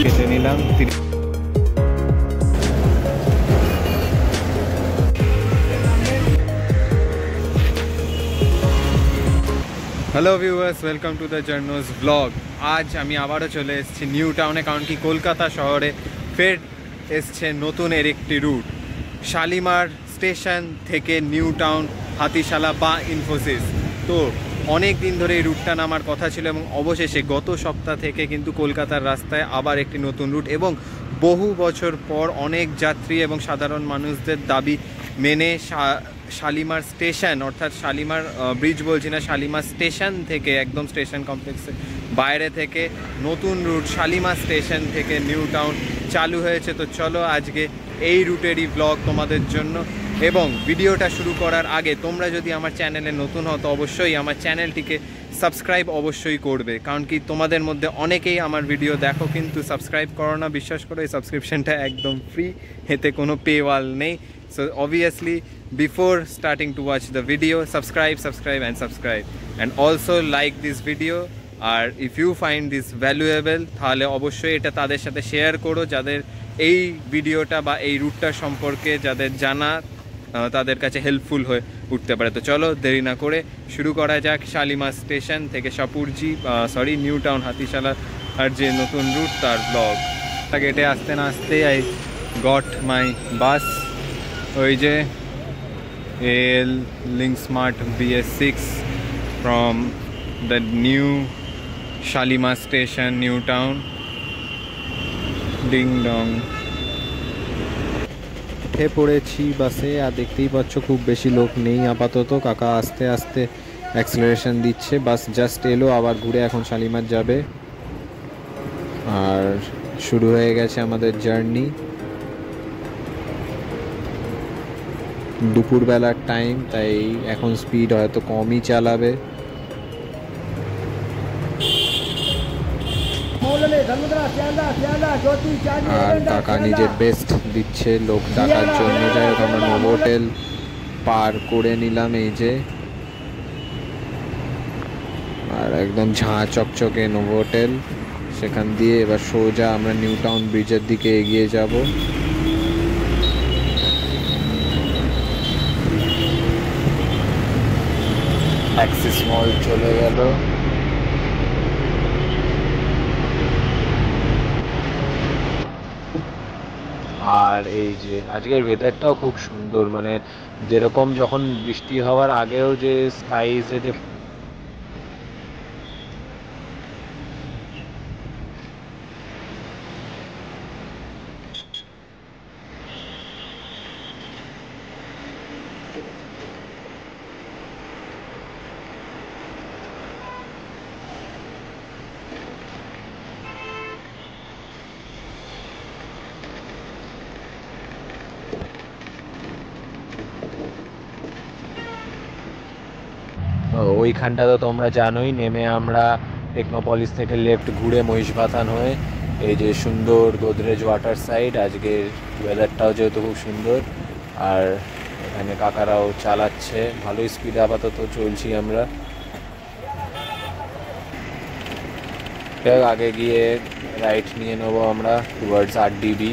কেটে নিলাম। Hello viewers, welcome to the journos blog. আজ আমি আবারও চলে এসেছি নিউ টাউনে, কারণ কি কলকাতা শহরে ফের এসছে নতুন এর একটি রুট, শালিমার স্টেশন থেকে নিউ টাউন হাতিশালা বা ইনফোসিস। তো অনেক দিন ধরে এই রুটটা নামার কথা ছিল এবং অবশেষে গত সপ্তাহ থেকে কিন্তু কলকাতার রাস্তায় আবার একটি নতুন রুট, এবং বহু বছর পর অনেক যাত্রী এবং সাধারণ মানুষদের দাবি মেনে শালিমার স্টেশন, অর্থাৎ শালিমার ব্রিজ বলছি না, শালিমার স্টেশন থেকে একদম স্টেশন কমপ্লেক্সের বাইরে থেকে নতুন রুট শালিমার স্টেশন থেকে নিউ টাউন চালু হয়েছে। তো চলো আজকে এই রুটেরই ব্লগ তোমাদের জন্য। এবং ভিডিওটা শুরু করার আগে তোমরা যদি আমার চ্যানেলে নতুন হও তো অবশ্যই আমার চ্যানেলটিকে সাবস্ক্রাইব অবশ্যই করবে, কারণ কি তোমাদের মধ্যে অনেকেই আমার ভিডিও দেখো কিন্তু সাবস্ক্রাইব করো না। বিশ্বাস করো, এই সাবস্ক্রিপশনটা একদম ফ্রি, এতে কোনো পেওয়াল নেই। So obviously before starting to watch the video, subscribe and also like this video. R if you find this valuable তাহলে অবশ্যই এটা তাদের সাথে শেয়ার করো যাদের এই ভিডিওটা বা এই রুটটা সম্পর্কে যাদের জানা তাদের কাছে হেল্পফুল হয়ে উঠতে পারে। তো চলো দেরি না করে শুরু করা যাক শালিমার স্টেশন থেকে নিউ টাউন হাতিশালা আর যে নতুন রুট তার ব্লগ। গেটে আসতে না আসতে আই গট মাই বাস, ওই যে AL Link Smart BS6 from the new Shalimar station, New Town. Ding dong. উঠে পড়েছি বাসে, আর দেখতেই পাচ্ছ খুব বেশি লোক নেই আপাতত। কাকা আস্তে আস্তে অ্যাক্সেলারেশন দিচ্ছে, বাস জাস্ট এলো, আবার ঘুরে এখন শালিমার যাবে। আর শুরু হয়ে গেছে আমাদের জার্নি। দুপুরবেলার টাইম, তাই এখন স্পিড হয়তো কমই চালাবে। আর কাকা নিজের বেস্ট দিচ্ছে লোক ডাকার জন্য। যাই হোক, আমরা নোভোটেল পার করে নিলাম এই যে, আর একদম ঝাঁ চকচকে নোভোটেল। সেখান দিয়ে এবার সোজা আমরা নিউ টাউন ব্রিজের দিকে এগিয়ে যাব। অ্যাক্সিস মল চলে গেল। আর এই যে আজকের ওয়েদারটাও খুব সুন্দর, মানে যেরকম যখন বৃষ্টি হওয়ার আগেও যে স্কাইজে যে ওইখানটা তো তোমরা জানোই, নেমে আমরা টেকনোপলিস থেকে লেফট ঘুরে মহিষবাথান হয়ে এই যে সুন্দর গোদরেজ ওয়াটার সাইড। আজকের ওয়েদারটাও যেহেতু খুব সুন্দর, আর এখানে কাকারাও চালাচ্ছে ভালোই স্পিডে, আপাতত চলছি আমরা। আগে গিয়ে রাইট নিয়ে নেবো আমরা টুয়ার্ডস RDB।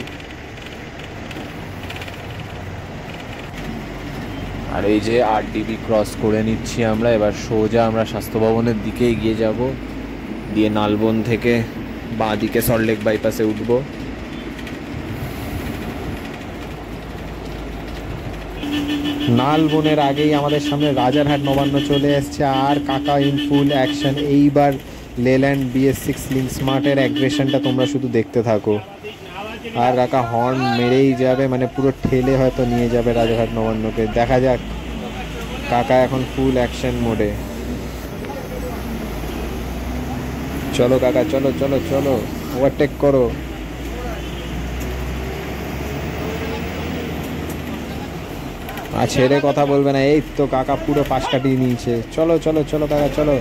আর এই যে RDB ক্রস করে নিচ্ছি আমরা, এবার সোজা আমরা স্বাস্থ্য ভবনের দিকে এগিয়ে যাব, দিয়ে নালবন থেকে বাঁ দিকে সল্টলেক বাইপাসে উঠব। নালবনের আগেই আমাদের সামনে রাজারহাট নবান্ন চলে এসছে, আর কাকা ইন ফুল অ্যাকশন। এইবার লেল্যান্ড BS6 লিঙ্ক স্মার্টের অ্যাগ্রেশনটা তোমরা শুধু দেখতে থাকো। আর কাকা হর্ন মেরেই যাবে, মানে পুরো ঠেলে হয়তো নিয়ে যাবে রাজারহাট নবান্নকে। দেখা যাক, কাকা এখন ফুল অ্যাকশন মোডে। চলো কাকা, চলো চলো চলো, ওভারটেক করো। আর ছেড়ে কথা বলবে না, এই তো কাকা পুরো পাশ কাটিয়ে নিয়েছে। চলো চলো চলো কাকা চলো,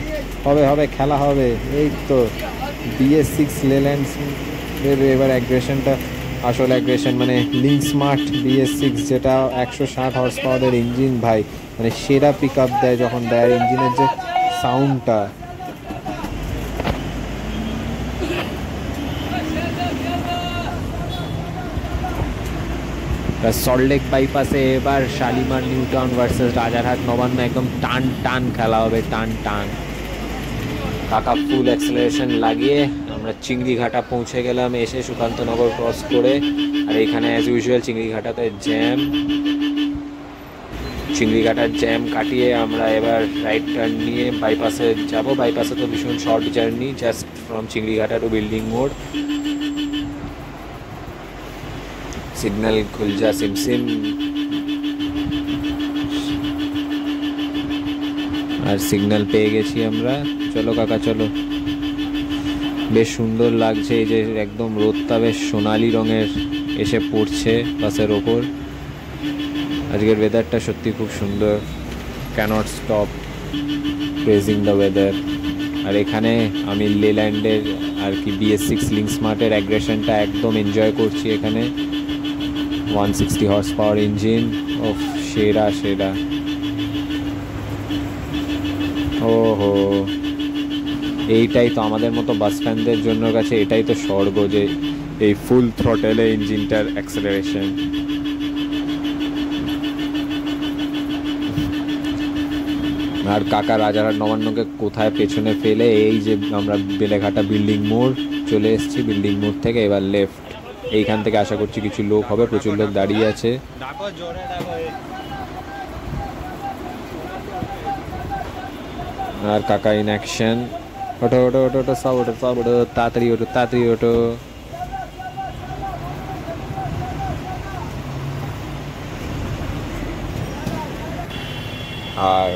হবে হবে, খেলা হবে। এই তো BS6 লেল্যান্ড এবার অ্যাগ্রেশনটা, আসল অ্যাগ্রেশন মানে লিঙ্ক স্মার্ট BS6, যেটা 160 হর্স পাওয়ারের ইঞ্জিন ভাই, মানে সেরা পিক আপ দেয় যখন দেয়। ইঞ্জিনের যে সাউন্ডটা, সল্টলেক বাইপাসে এবার Shalimar new town versus Rajarhat Nabanna একদম টান টান খেলা হবে, টান টান। কাকা ফুল অ্যাক্সেলারেশন লাগিয়ে আমরা চিংড়িঘাটা পৌঁছে গেলাম এসে সুকান্তনগর ক্রস করে। আর এইখানে অ্যাজ ইউজুয়াল চিংড়িঘাটাতে জ্যাম, চিংড়িঘাটার জ্যাম কাটিয়ে আমরা এবার রাইট টার্ন নিয়ে বাইপাসে যাব। বাইপাসে তো ভীষণ short journey, just from Chingrighata to building মোড়। সিগন্যাল খুলজা সিমসিম, আর সিগন্যাল পেয়ে গেছি আমরা। চলো কাকা চলো। বেশ সুন্দর লাগছে, এই যে একদম রোদটা বেশ সোনালি রঙের এসে পড়ছে বাসের ওপর। আজকের ওয়েদারটা সত্যি খুব সুন্দর, can't stop praising the weather. আর এখানে আমি লেল্যান্ডের আর কি BS6 লিঙ্ক স্মার্টের অ্যাগ্রেশনটা একদম এনজয় করছি। এখানে 160 হর্স পাওয়ার ইঞ্জিন, ও সেরা সেরা। ওহো, এইটাই তো আমাদের মতো বাস স্ট্যান্ডের জন্য কাছে এটাই তো স্বর্গ, যে এই ফুল থ্রটেলে ইঞ্জিনটার অ্যাক্সেলারেশন। আর কাকা রাজারহাট নবান্নকে কোথায় পেছনে ফেলে এই যে আমরা বেলেঘাটা বিল্ডিং মোড় চলে এসেছি। বিল্ডিং মোড় থেকে এবার লেফট, এইখান থেকে আশা করছি কিছু লোক হবে, প্রচুর লোক দাঁড়িয়ে আছে। আর কাকা ইন অ্যাকশন। ওটো ওটো ওটো ওটো সব ওটো সব ওটো, তাড়াতাড়ি ওটো তাড়াতাড়ি ওটো। আর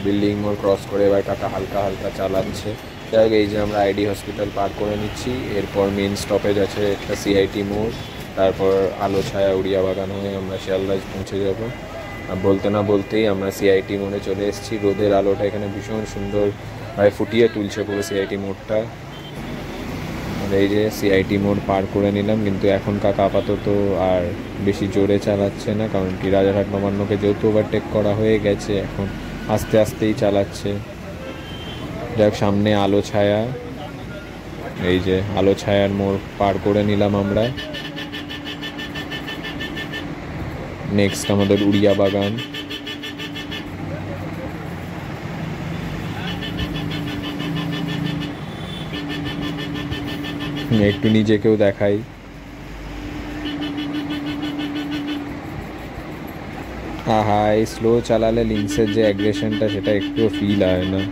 বিল্ডিং মোড় ক্রস করে এবার কাকা হালকা হালকা চালাচ্ছে। যাই হোক, এই যে আমরা আইডি হসপিটাল পার করে নিচ্ছি, এরপর মেন স্টপেজ আছে একটা CIT মোড়, তারপর আলো ছায়া উড়িয়া বাগান হয়ে আমরা শিয়ালদায় পৌঁছে যাব। আর বলতে না বলতেই আমরা CIT মোড়ে চলে এসেছি। রোদের আলোটা এখানে ভীষণ সুন্দরভাবে ফুটিয়ে তুলছে পুরো CIT মোড়টা। আর এই যে CIT মোড় পার করে নিলাম, কিন্তু এখন কাকা আপাতত আর বেশি জোরে চালাচ্ছে না, কারণ কি রাজারহাট নবান্নকে যেহেতু ওভারটেক করা হয়ে গেছে, এখন আস্তে আস্তেই চালাচ্ছে। যাক, সামনে আলো ছায়া, এই যে আলো ছায়ার মোড় পার করে নিলাম আমরা। নেক্সট আমাদের উড়িয়া বাগান। একটু নিজেকেও দেখাই। আহা, এই স্লো চালালে লিঙ্কসের যে অ্যাগ্রেশনটা সেটা একটুও ফিল হয় না।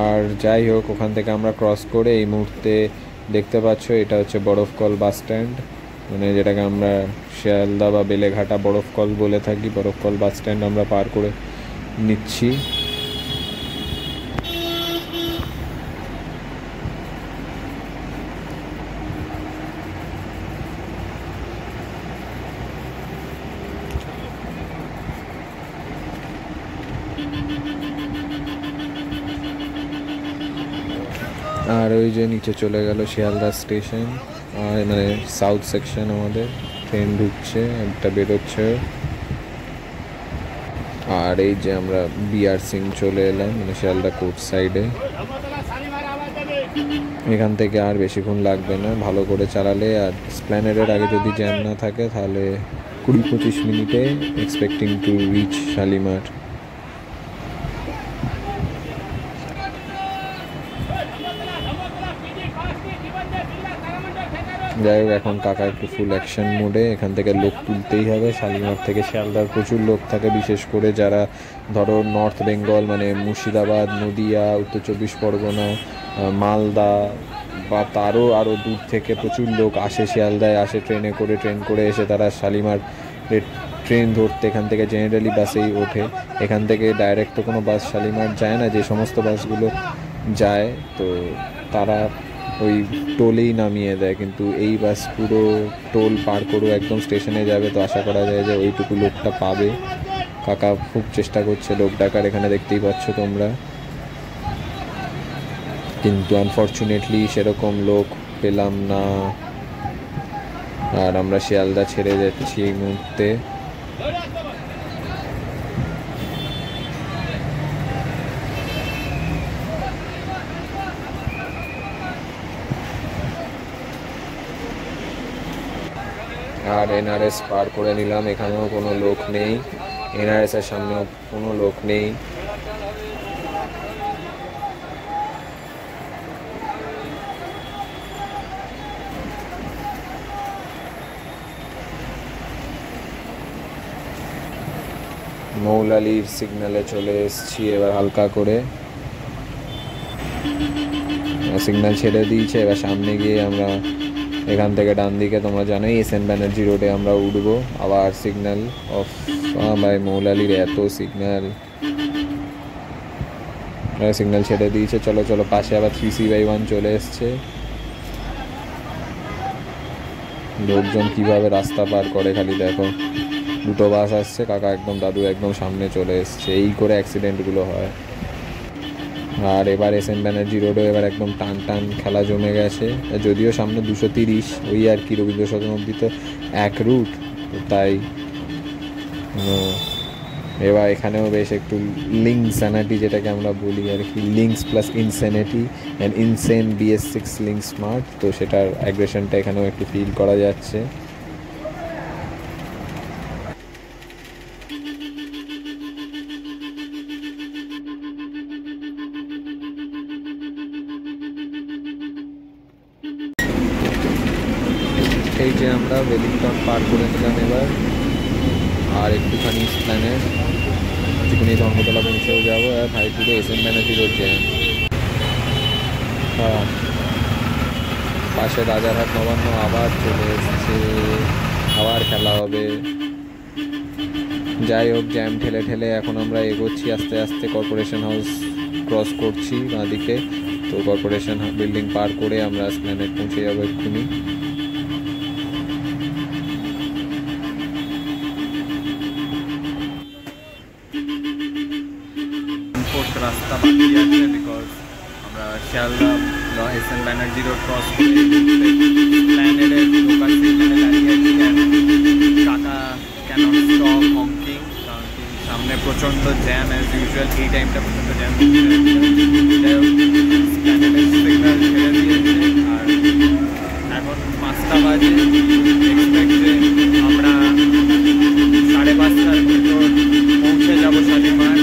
আর যাই হোক, ওখান থেকে আমরা ক্রস করে এই মুহূর্তে দেখতে পাচ্ছ এটা হচ্ছে বরফকল বাস স্ট্যান্ড, মানে যেটাকে আমরা শিয়ালদা বা বেলেঘাটা বরফকল বলে থাকি। বরফকল বাস স্ট্যান্ড আমরা পার করে নিচ্ছি। আর ওই যে নিচে চলে গেল শিয়ালদা স্টেশন, মানে সাউথ সেকশন। আমাদের ট্রেন ঢুকছে, একটা বেরোচ্ছে। আর এই যে আমরা BR সিং চলে এলাম, মানে শিয়ালদা কোর্ট সাইডে। এখান থেকে আর বেশিক্ষণ লাগবে না ভালো করে চালালে। আর স্প্ল্যানেডের আগে যদি জ্যাম না থাকে তাহলে 20-25 মিনিটে এক্সপেক্টিং টু রিচ শালিমার। যাই হোক, এখন কাকা একটু ফুল অ্যাকশন মোডে। এখান থেকে লোক তুলতেই হবে। শালিমার থেকে শিয়ালদার প্রচুর লোক থাকে, বিশেষ করে যারা ধরো নর্থ বেঙ্গল, মানে মুর্শিদাবাদ, নদিয়া, উত্তর 24 পরগনা, মালদা বা তারও আরও দূর থেকে প্রচুর লোক আসে শিয়ালদায়, আসে ট্রেন করে এসে তারা শালিমার ট্রেন ধরতে এখান থেকে জেনারেলি বাসেই ওঠে। এখান থেকে ডাইরেক্ট তো কোনো বাস শালিমার যায় না। যে সমস্ত বাসগুলো যায় তো তারা ওই টোলেই নামিয়ে দেয়, কিন্তু এই বাস পুরো টোল পার করে একদম স্টেশনে যাবে। তো আশা করা যায় যে ওইটুকু লোকটা পাবে। কাকা খুব চেষ্টা করছে লোক ডাকার, এখানে দেখতেই পাচ্ছ তোমরা, কিন্তু আনফর্চুনেটলি সেরকম লোক পেলাম না। আর আমরা শিয়ালদা ছেড়ে যাচ্ছি এই মুহূর্তে। আর এনআরএস পার করে নিলাম, এখানেও কোনো লোক নেই, এনআরএস এর সামনেও কোনো লোক নেই। মৌলালির সিগন্যালে চলে এসেছি এবার হালকা করে, সিগন্যাল ছেড়ে দিয়েছে। এবার সামনে গিয়ে আমরা এখান থেকে ডান দিকে তোমরা জানোই এসএন ব্যানার্জি রোডে আমরা উঠবো। আবার সিগন্যাল অফ বাই মৌলালির, এত সিগন্যাল সিগন্যাল ছেড়ে দিয়েছে। চলো চলো, পাশে আবার 3C/1 চলে এসছে। লোকজন কিভাবে রাস্তা পার করে খালি দেখো, দুটো বাস আসছে, কাকা একদম দাদু একদম সামনে চলে এসছে। এই করে অ্যাক্সিডেন্টগুলো হয়। আর এবার এসএন ব্যানার্জি রোডে এবার একদম টান টান খেলা জমে গেছে। যদিও সামনে 230, ওই আর কি রবীন্দ্র সদন অব্দি তো এক রুট, তাই এবার এখানেও বেশ একটু লিঙ্কস্যানিটি যেটাকে আমরা বলি আর কি, links plus insanity and insane BS6 link smart, তো সেটার অ্যাগ্রেশনটা এখানেও একটু ফিল করা যাচ্ছে। এই যে আমরা ওয়েলিংটন পার করে নিলাম এবার, আর একটুখানি প্ল্যানের একটুখানি ধর্মতলা পৌঁছেও যাবো। আর ভাই পুরো এসএন ব্যানার্জি রোড জ্যাম। হ্যাঁ, পাশে রাজারহাট নবান্ন আবার চলে এসছে, আবার খেলা হবে। যাই হোক, জ্যাম ঠেলে ঠেলে এখন আমরা এগোচ্ছি আস্তে আস্তে, কর্পোরেশন হাউস ক্রস করছি বাঁদিকে। তো কর্পোরেশন বিল্ডিং পার করে আমরা স্প্ল্যানেড পৌঁছে যাবো এক্ষুনি। রাস্তা বাকি আছে বিকজ আমরা Sealdah SN Banerjee road cross করে প্ল্যানেডের লোকাল সিগন্যালে দাঁড়িয়ে আছি। কাকা ক্যানট স্টপ হংকিং, কারণ কি সামনে প্রচণ্ড জ্যাম অ্যাজ ইউজুয়াল, এই টাইমটা প্রচণ্ড জ্যাম। প্ল্যানেডের সিগন্যাল ছেড়ে দিয়েছে আর এখন 5টা বাজে। এক্সপেক্ট যে আমরা 5:30টার ভিতর পৌঁছে যাবো শালিমার।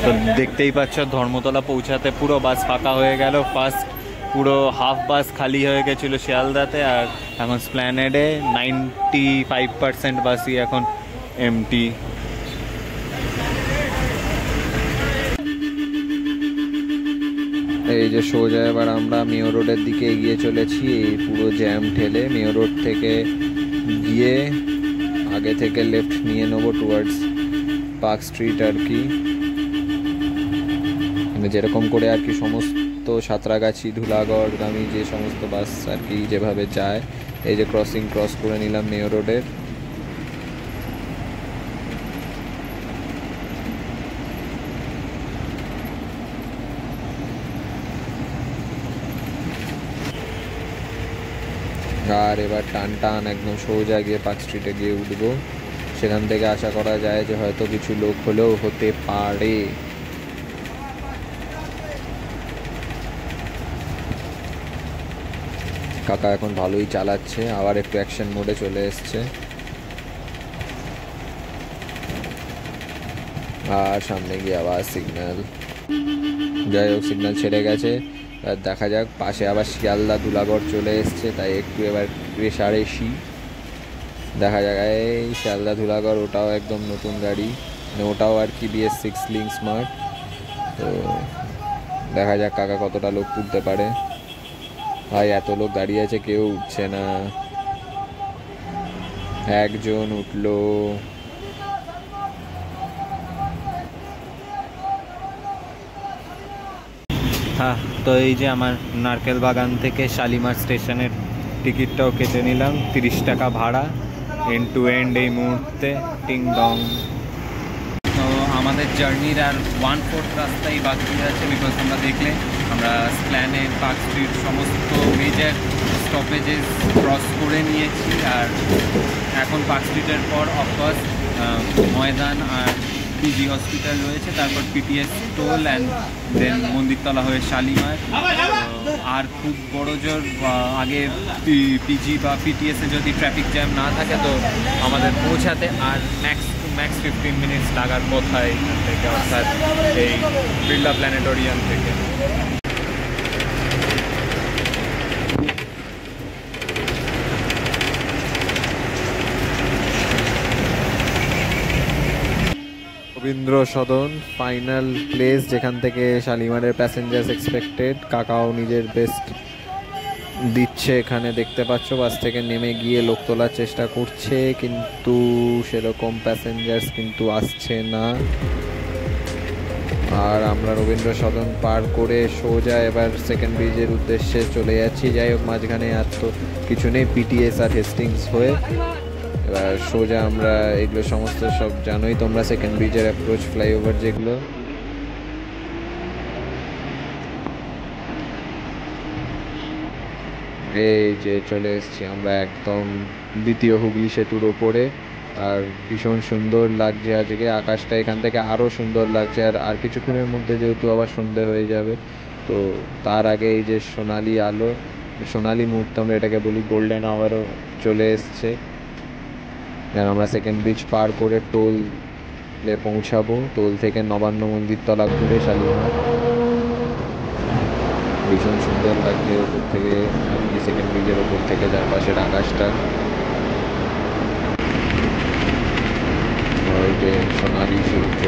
তো দেখতেই পাচ্ছ ধর্মতলা পৌঁছাতে পুরো বাস ফাঁকা হয়ে গেল। ফার্স্ট পুরো হাফ বাস খালি হয়ে গেছিলো শিয়ালদাতে, আর এখন স্প্ল্যানেডে 95% বাসই এখন এমটি। এই যে সোজা এবার আমরা মেয়র রোডের দিকে এগিয়ে চলেছি, এই পুরো জ্যাম ঠেলে। মেয়র রোড থেকে গিয়ে আগে থেকে লেফট নিয়ে নেবো টুয়ার্ডস পার্ক স্ট্রিট আর কি, মানে যেরকম করে আর কি সমস্ত সাঁতরাগাছি ধুলাগড়গামী যে সমস্ত বাস আর কি যেভাবে যায়। এই যে ক্রস করে নিলাম মেয়র রোডের। আর এবার টান টান একদম সোজা গিয়ে পার্ক স্ট্রিটে গিয়ে উঠবো। সেখান থেকে আশা করা যায় যে হয়তো কিছু লোক হলেও হতে পারে। কাকা এখন ভালোই চালাচ্ছে, আবার একটু অ্যাকশন মোডে চলে এসছে। আর সামনে গিয়ে আবার সিগন্যাল, যাই হোক সিগন্যাল ছেড়ে গেছে। আর দেখা যাক, পাশে আবার শিয়ালদা ধুলাগড় চলে এসছে, তাই একটু এবার রেশারেশি দেখা যাক। এই শিয়ালদা ধুলাগড়, ওটাও একদম নতুন গাড়ি, মানে ওটাও আর কি BS6 লিঙ্ক স্মার্ট। তো দেখা যাক কাকা কতটা লোক তুলতে পারে। ভাই এত লোক দাঁড়িয়ে আছে, কেউ উঠছে না। একজন উঠলো। হ্যাঁ, তো এই যে আমার নারকেল বাগান থেকে শালিমার স্টেশনের টিকিটটাও কেটে নিলাম, 30 টাকা ভাড়া, এন্ড টু এন্ড এই মুহূর্তে, টিং ডং। তো আমাদের জার্নির আর 1/4 রাস্তাই বাকি আছে, বিকজ আমরা দেখলে আমরা স্প্ল্যানেড, পার্ক স্ট্রিট সমস্ত মেজর স্টপেজেস ক্রস করে নিয়েছি। আর এখন পার্ক স্ট্রিটের পর অফকোর্স ময়দান আর পিজি হসপিটাল রয়েছে, তারপর PTS toll and then Mandirtala হয়ে শালিমার। আর খুব বড় জোর আগে পিজি বা পিটিএসে যদি ট্রাফিক জ্যাম না থাকে তো আমাদের পৌঁছাতে আর ম্যাক্স 15 মিনিটস লাগার কোথায় এখান থেকে, অর্থাৎ এই বিড়লা প্ল্যানেটোরিয়াম থেকে। রবীন্দ্র সদন ফাইনাল প্লেস, যেখান থেকে শালিমারের প্যাসেঞ্জার্স এক্সপেক্টেড। কাকাও নিজের বেস্ট দিচ্ছে এখানে, দেখতে পাচ্ছ। বাস থেকে নেমে গিয়ে লোক তোলার চেষ্টা করছে, কিন্তু সেরকম প্যাসেঞ্জার্স কিন্তু আসছে না। আর আমরা রবীন্দ্র সদন পার করে সোজা এবার সেকেন্ড ব্রিজের উদ্দেশ্যে চলে যাচ্ছি। যাই হোক, মাঝখানে আর তো কিছু নেই, পিটিএস আর হেস্টিংস হয়ে এবার সোজা আমরা এগুলো সমস্ত সব জানোই তোমরা, সেকেন্ড ব্রিজের অ্যাপ্রোচ ফ্লাইওভার যেগুলো। এই যে চলে এসেছি আমরা একদম দ্বিতীয় হুগলি সেতুর ওপরে। আর ভীষণ সুন্দর লাগছে আজকে, আকাশটা এখান থেকে আরও সুন্দর লাগছে। আর কিছুক্ষণের মধ্যে যেহেতু আবার সন্ধে হয়ে যাবে, তো তার আগে এই যে সোনালি আলো, সোনালি মুহূর্ত আমরা এটাকে বলি, গোল্ডেন আওয়ারও চলে এসছে। যেন আমরা সেকেন্ড ব্রিজ পার করে টোলে পৌঁছাবো, টোল থেকে নবান্ন মন্দিরতলা ঘুরে শালিমার। ভীষণ সুন্দর লাগছে ওপর থেকে, সেকেন্ড ব্রিজের ওপর থেকে চারপাশের আকাশটা। ওই যে সোনালি সূর্য।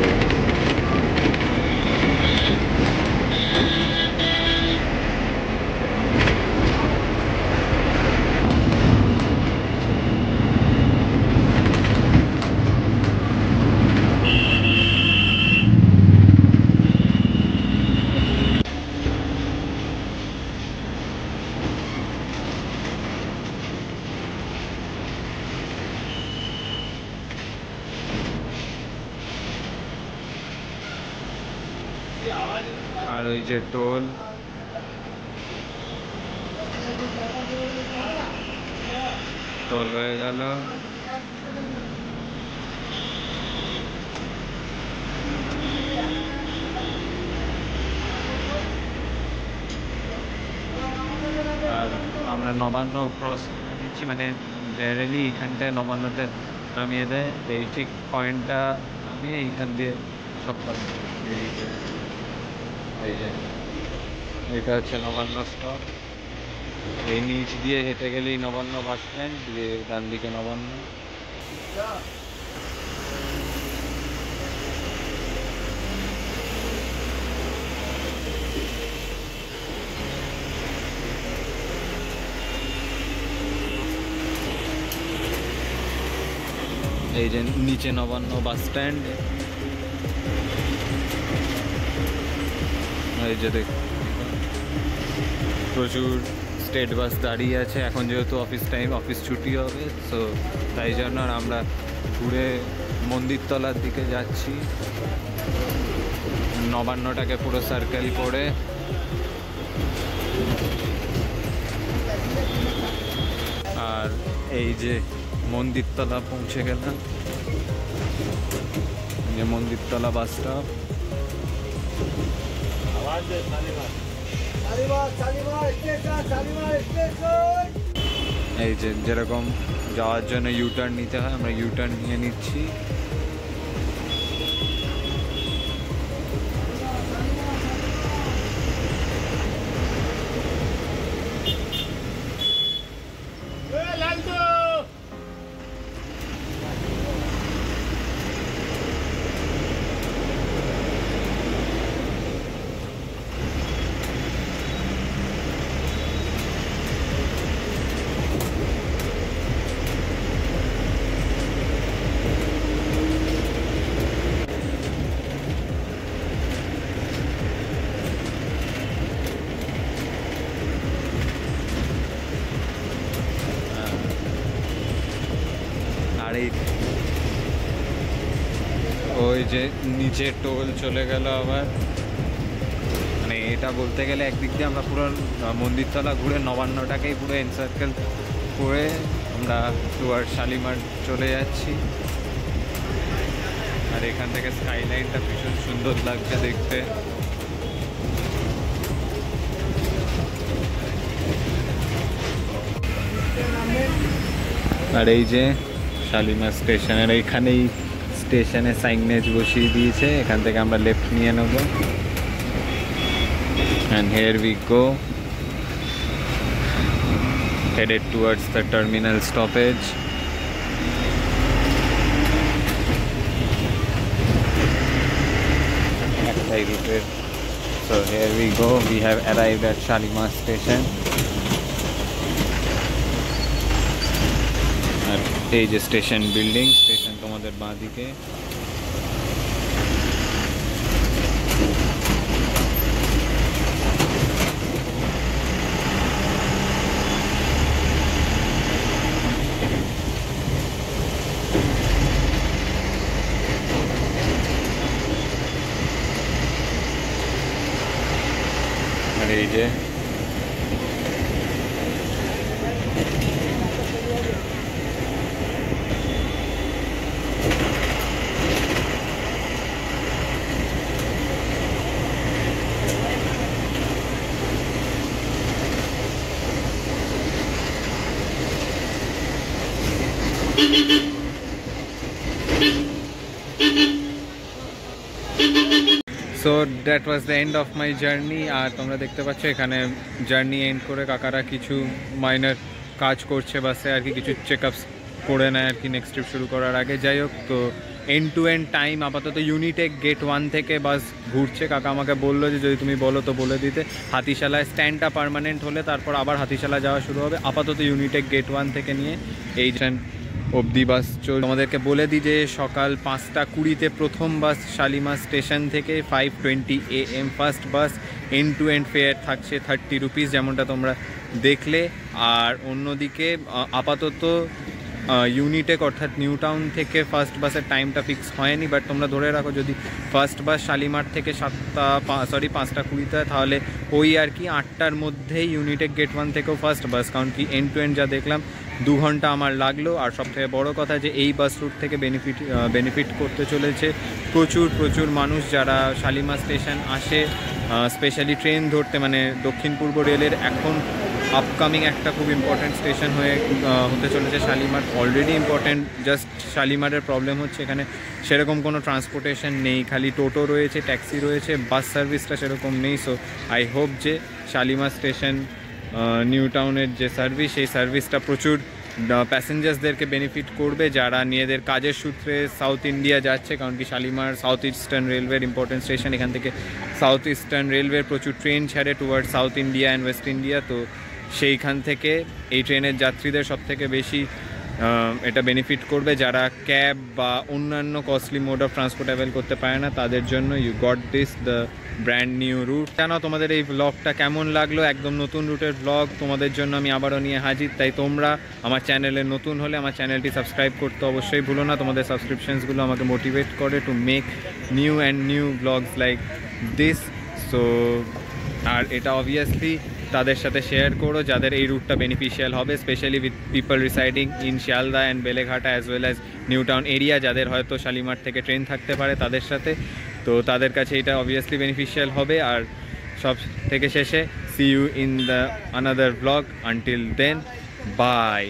আর ওই যে টোল, টোল হয়ে গেল। আর আমরা নবান্ন ক্রস নিচ্ছি, মানে জেনারেলি এখানটায় নবান্নতে নামিয়ে দেয়, এই ঠিক পয়েন্টটা নামিয়ে এইখান দিয়ে সব বেরিয়ে। এই যে এটা হচ্ছে নবান্ন স্টপ, এই নিচ দিয়ে হেঁটে গেলেই নবান্ন বাস স্ট্যান্ড, দিয়ে ডান দিকে নবান্ন। এই যে নিচে নবান্ন বাস স্ট্যান্ড, এই যে দেখ প্রচুর স্টেট বাস দাঁড়িয়ে আছে। এখন যেহেতু অফিস টাইম, অফিস ছুটি হবে, সো তাই জন্য আর আমরা ঘুরে মন্দিরতলার দিকে যাচ্ছি, নবান্নটাকে পুরো সার্কেল করে। আর এই যে মন্দিরতলা পৌঁছে গেলাম, যে মন্দিরতলা বাস স্টপ। এই যে যেরকম যাওয়ার জন্য ইউটার্ন নিতে হয়, আমরা ইউটার্ন নিয়ে নিচ্ছি। আর এই ওই যে নিচে টোল চলে গেল আবার, মানে এটা বলতে গেলে একদিক দিয়ে আমরা পুরো মন্দিরতলা ঘুরে নবান্নটাকেই পুরো এনসার্কেল করে আমরা টুয়ার্ড শালিমার চলে যাচ্ছি। আর এখান থেকে স্কাইলাইনটা ভীষণ সুন্দর লাগছে দেখতে। আর এই যে শালিমার স্টেশনের এইখানেই স্টেশনে সাইনেজ বসিয়ে দিয়েছে, এখান থেকে আমরা লেফট নিয়ে নেব। And here we go, headed towards the terminal stoppage. So here we go, we have arrived at Shalimar station. আর এই যে স্টেশন বিল্ডিং, স্টেশন তোমাদের বাঁদিকে। আর এই যে so that was the end of my journey. আর তোমরা দেখতে পাচ্ছ এখানে জার্নি এন্ড করে কাকারা কিছু মাইনার কাজ করছে বাসে আর কি, কিছু চেকআপস করে নেয় আর কি নেক্সট ট্রিপ শুরু করার আগে। যাই হোক, তো এন্ড টু এন্ড টাইম আপাতত ইউনিটেক গেট 1 থেকে বাস ঘুরছে। কাকা আমাকে বললো যে যদি তুমি বলো তো বলে দিতে, হাতিশালায় স্ট্যান্ডটা পার্মানেন্ট হলে তারপর আবার হাতিশালা যাওয়া শুরু হবে। আপাতত ইউনিটেক গেট 1 থেকে নিয়ে এই অবধি বাস চল। আমাদেরকে বলে দিই যে সকাল 5:20 প্রথম বাস শালিমার স্টেশন থেকে, 5:20 AM first bus. End to end fare থাকছে 30 রুপিস, যেমনটা তোমরা দেখলে। আর অন্যদিকে আপাতত ইউনিটেক অর্থাৎ নিউ টাউন থেকে ফার্স্ট বাসের টাইমটা ফিক্স হয়নি, বাট তোমরা ধরে রাখো যদি ফার্স্ট বাস শালিমার থেকে 5:20 তাহলে ওই আর কি 8টার মধ্যেই ইউনিটেক গেট 1 থেকেও ফার্স্ট বাস। কারণ কি এন্ড টু এন্ড যা দেখলাম 2 ঘন্টা আমার লাগলো। আর সবথেকে বড় কথা যে এই বাস রুট থেকে বেনিফিট করতে চলেছে প্রচুর মানুষ যারা শালিমার স্টেশন আসে স্পেশালি ট্রেন ধরতে, মানে দক্ষিণ পূর্ব রেলের এখন আপকামিং একটা খুব ইম্পর্ট্যান্ট স্টেশন হতে চলেছে শালিমার। অলরেডি ইম্পর্ট্যান্ট, জাস্ট শালিমারের প্রবলেম হচ্ছে এখানে সেরকম কোনো ট্রান্সপোর্টেশন নেই, খালি টোটো রয়েছে, ট্যাক্সি রয়েছে, বাস সার্ভিসটা সেরকম নেই। সো আই হোপ যে শালিমার স্টেশন নিউ টাউনের যে সার্ভিস, সেই সার্ভিসটা প্রচুর প্যাসেঞ্জার্সদেরকে বেনিফিট করবে যারা নিজেদের কাজের সূত্রে সাউথ ইন্ডিয়া যাচ্ছে। কারণ কি শালিমার সাউথ ইস্টার্ন রেলওয়ের ইম্পর্টেন্ট স্টেশন, এখান থেকে সাউথ ইস্টার্ন রেলওয়ের প্রচুর ট্রেন ছাড়ে toward south India and West India. তো সেইখান থেকে এই ট্রেনের যাত্রীদের সবথেকে বেশি এটা বেনিফিট করবে যারা ক্যাব বা অন্যান্য costly mode of transport avail করতে পারে না, তাদের জন্য you got this the brand new route. কেন তোমাদের এই ব্লগটা কেমন লাগলো? একদম নতুন রুটের ব্লগ তোমাদের জন্য আমি আবারও নিয়ে হাজির। তাই তোমরা আমার চ্যানেলে নতুন হলে আমার চ্যানেলটি সাবস্ক্রাইব করতে অবশ্যই ভুলো না। তোমাদের সাবস্ক্রিপশনসগুলো আমাকে মোটিভেট করে to make new blogs like this. So আর এটা অবভিয়াসলি তাদের সাথে শেয়ার করো যাদের এই রুটটা বেনিফিশিয়াল হবে, specially with people residing in Sealdah and Beleghata as well as new town area, যাদের হয়তো শালিমার থেকে ট্রেন থাকতে পারে তাদের সাথে। তো তাদের কাছে এটা অবভিয়াসলি বেনিফিশিয়াল হবে। আর সব থেকে শেষে see you in the another blog. Until then, by.